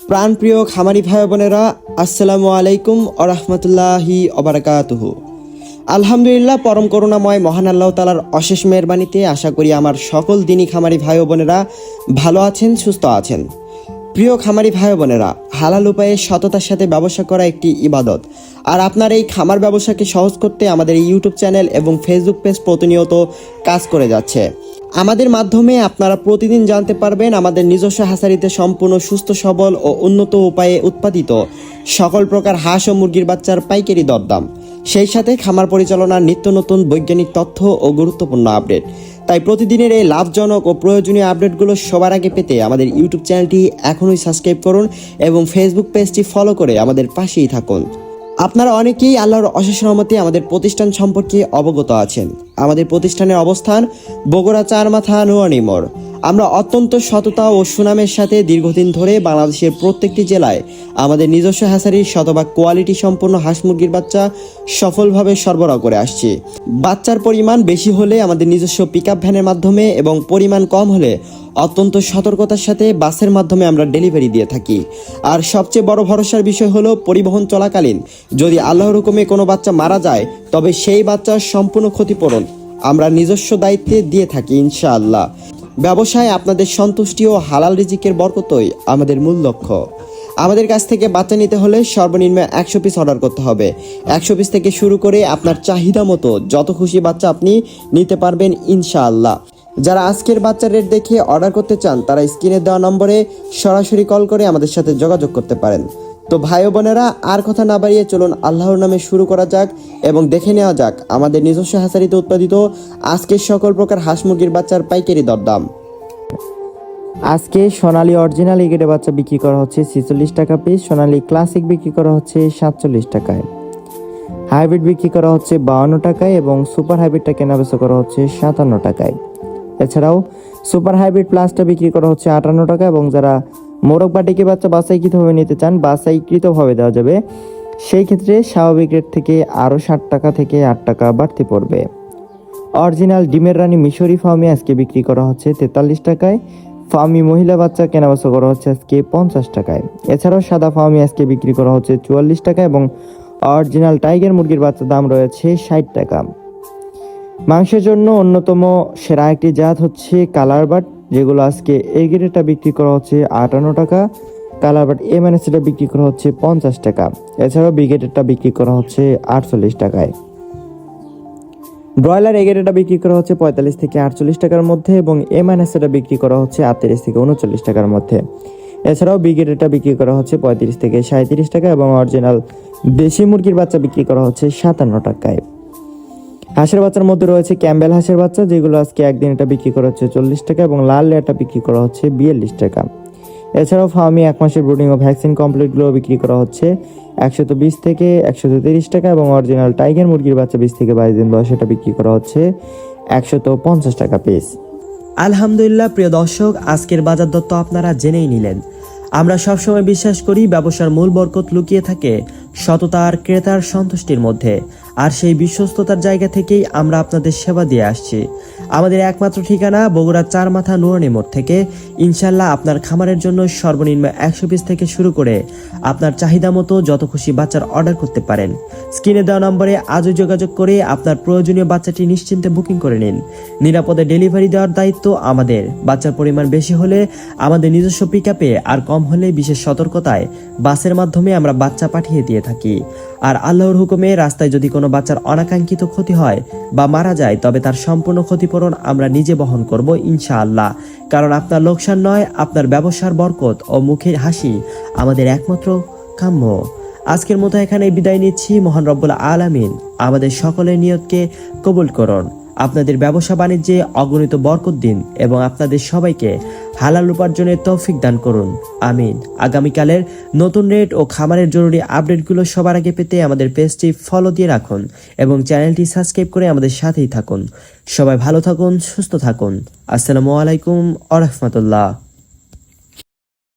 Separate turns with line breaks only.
প্রাণপ্রিয় খামারি ভাই বোনেরা, আসসালামু আলাইকুম আরহামতুল্লাহি অবরাকাতুহু। আলহামদুলিল্লাহ, পরম করুণাময় মহান আল্লাহ তাআলার অশেষ মেহেরবানিতে আশা করি আমার সকল দিনী খামারি ভাই বোনেরা ভালো আছেন, সুস্থ আছেন। প্রিয় খামারি ভাই বোনেরা, হালাল উপায়ে সততার সাথে ব্যবসা করা একটি ইবাদত। আর আপনার এই খামার ব্যবসাকে সহজ করতে আমাদের এই ইউটিউব চ্যানেল এবং ফেসবুক পেজ প্রতিনিয়ত কাজ করে যাচ্ছে। আমাদের মাধ্যমে আপনারা প্রতিদিন জানতে পারবেন আমাদের নিজস্ব হ্যাচারিতে সম্পূর্ণ সুস্থ সবল ও উন্নত উপায়ে উৎপাদিত সকল প্রকার হাঁস ও মুরগির বাচ্চার পাইকারি দরদাম, সেই সাথে খামার পরিচালনার নিত্য নতুন বৈজ্ঞানিক তথ্য ও গুরুত্বপূর্ণ আপডেট। তাই প্রতিদিনের এই লাভজনক ও প্রয়োজনীয় আপডেটগুলো সবার আগে পেতে আমাদের ইউটিউব চ্যানেলটি এখনই সাবস্ক্রাইব করুন এবং ফেসবুক পেজটি ফলো করে আমাদের পাশেই থাকুন। আপনারা অনেকেই আল্লাহর অশেষ রহমতে আমাদের প্রতিষ্ঠান সম্পর্কে অবগত আছেন। আমাদের প্রতিষ্ঠানের অবস্থান বগুড়া চারমাথা নুয়ানি মোড়। আমরা অত্যন্ত সততা ও সুনামের সাথে দীর্ঘদিন ধরে বাংলাদেশের প্রত্যেকটি জেলায় আমাদের নিজস্ব হ্যাচারির শতভাগ কোয়ালিটি সম্পন্ন হাঁস মুরগির বাচ্চা সফলভাবে সরবরাহ করে আসছি। বাচ্চার পরিমাণ বেশি হলে আমাদের নিজস্ব পিকআপ ভ্যানের মাধ্যমে এবং পরিমাণ কম হলে অত্যন্ত সতর্কতার সাথে বাসের মাধ্যমে আমরা ডেলিভারি দিয়ে থাকি। আর সবচেয়ে বড় ভরসার বিষয় হলো পরিবহন চলাকালীন যদি আল্লাহর হুকুমে কোনো বাচ্চা মারা যায় তবে সেই বাচ্চার সম্পূর্ণ ক্ষতিপূরণ আমরা নিজস্ব দায়িত্বে দিয়ে থাকি ইনশাআল্লাহ। ব্যবসায় আপনাদের সন্তুষ্টি ও হালাল রিজিকের বরকতই আমাদের মূল লক্ষ্য। আমাদের কাছ থেকে বাচ্চা নিতে হলে সর্বনিম্ন 100 পিস অর্ডার করতে হবে। 100 পিস থেকে শুরু করে আপনার চাহিদা মতো যত খুশি বাচ্চা আপনি নিতে পারবেন ইনশাআল্লাহ। যারা আজকের বাচ্চার রেট দেখে অর্ডার করতে চান তারা স্ক্রিনে দেওয়া নম্বরে সরাসরি কল করে আমাদের সাথে যোগাযোগ করতে পারেন। তো ভাই বোনেরা, আর কথা না বাড়িয়ে চলুন আল্লাহর নামে শুরু করা যাক এবং দেখে নেওয়া যাক আমাদের নিজস্ব হ্যাচারিতে উৎপাদিত আজকের সকল প্রকার হাঁস মুরগির বাচ্চার পাইকারি দরদাম। আজকে সোনালী অরিজিনাল এগেটে বাচ্চা বিক্রি করা হচ্ছে 46 টাকা পিস, সোনালী ক্লাসিক বিক্রি করা হচ্ছে 47 টাকায়, হাইব্রিড বিক্রি করা হচ্ছে 52 টাকায় এবং সুপার হাইব্রিডটা কেনাবেচা করা হচ্ছে 57 টাকায়। এছাড়াও সুপার হাইব্রিড প্লাসটা বিক্রি করা হচ্ছে 58 টাকা এবং যারা মোরগ বা ডেকে বাচ্চা বাছাইকৃতভাবে নিতে চান বাছাইকৃতভাবে দেওয়া যাবে, সেই ক্ষেত্রে স্বাভাবিক রেট থেকে আরও 60 টাকা থেকে 8 টাকা বাড়তি পড়বে। অরিজিনাল ডিমের রানী মিশরি ফার্মি আজকে বিক্রি করা হচ্ছে 43 টাকায়, ফার্মি মহিলা বাচ্চা কেনাবেচা করা হচ্ছে আজকে 50 টাকায়। এছাড়াও সাদা ফার্মি আজকে বিক্রি করা হচ্ছে 44 টাকা এবং অরিজিনাল টাইগার মুরগির বাচ্চার দাম রয়েছে 60 টাকা। মাংসের জন্য অন্যতম সেরা একটি জাত হচ্ছে কালার বাট, যেগুলো আজকে এ গ্রেডটা বিক্রি করা হচ্ছে 58 টাকা, কালার বাট এ মাইনাসটা বিক্রি করা হচ্ছে 50 টাকা। এছাড়াও বি গ্রেডেরটা বিক্রি করা হচ্ছে 48 টাকায়। ব্রয়লার এ গ্রেডটা বিক্রি করা হচ্ছে 45 থেকে 48 টাকার মধ্যে এবং এ মাইনাসটা বিক্রি করা হচ্ছে 38 থেকে 39 টাকার মধ্যে। এছাড়াও বি গ্রেডেরটা বিক্রি করা হচ্ছে 35 থেকে 37 টাকা এবং অরিজিনাল দেশি মুরগির বাচ্চা বিক্রি করা হচ্ছে 57 টাকায়। হাঁসের বাচ্চার মধ্যে রয়েছে ক্যাম্বেল হাঁসের বাচ্চা, যেগুলো আজকে একদিন এটা বিক্রি করা হচ্ছে 40 টাকা এবং লাল লেয়ারটা বিক্রি করা হচ্ছে 42 টাকা। এছাড়াও ফার্মি 1 মাসের ব্রুডিং ও ভ্যাকসিন কমপ্লিটগুলো বিক্রি করা হচ্ছে 120 থেকে 130 টাকা এবং অরিজিনাল টাইগার মুরগির বাচ্চা 20 থেকে 22 দিন বয়স এটা বিক্রি করা হচ্ছে 150 টাকা পিস। আলহামদুলিল্লাহ প্রিয় দর্শক, আজকের বাজার দর তো আপনারা জেনেই নিলেন। আমরা সবসময় বিশ্বাস করি ব্যবসার মূল বরকত লুকিয়ে থাকে সততার ক্রেতার সন্তুষ্টির মধ্যে, আর সেই বিশ্বস্ততার জায়গা থেকেই আমরা আপনাদের সেবা দিয়ে আসছি। আমাদের একমাত্র ঠিকানা বগুড়া চারমাথা নুরানি মোড় থেকে ইনশাল্লাহ আপনার খামারের জন্য সর্বনিম্ন 100 পিস থেকে শুরু করে আপনার চাহিদা মতো যত খুশি বাচ্চার অর্ডার করতে পারেন। স্ক্রিনে দেওয়া নম্বরে আজই যোগাযোগ করে আপনার প্রয়োজনীয় বাচ্চাটি নিশ্চিন্তে বুকিং করে নিন। নিরাপদে ডেলিভারি দেওয়ার দায়িত্ব আমাদের। বাচ্চার পরিমাণ বেশি হলে আমাদের নিজস্ব পিকআপে, আর কম হলে বিশেষ সতর্কতায় বাসের মাধ্যমে আমরা বাচ্চা পাঠিয়ে দিয়ে থাকি। আর আল্লাহর হুকুমে রাস্তায় যদি কোনো বাচ্চার অনাকাঙ্ক্ষিত ক্ষতি হয় বা মারা যায় তবে তার সম্পূর্ণ ক্ষতিপূরণ আমরা নিজে বহন করব ইনশাআল্লাহ। কারণ আপনার লোকসান নয়, আপনার ব্যবসার বরকত ও মুখের হাসি আমাদের একমাত্র কাম্য। আজকের মতো এখানে বিদায় নিচ্ছি। মহান রব্বুল আলামিন আমাদের সকলের নিয়তকে কবুল করুন, আপনাদের ব্যবসা বাণিজ্যে অগণিত বরকত দিন এবং আপনাদের সবাইকে হালাল উপার্জনের তৌফিক দান করুন, আমিন। আগামীকালের নতুন রেট ও খামারের জরুরি আপডেটগুলো সবার আগে পেতে আমাদের পেজটি ফলো দিয়ে রাখুন এবং চ্যানেলটি সাবস্ক্রাইব করে আমাদের সাথেই থাকুন। সবাই ভালো থাকুন, সুস্থ থাকুন। আসসালামু আলাইকুম ওয়া রাহমাতুল্লাহ।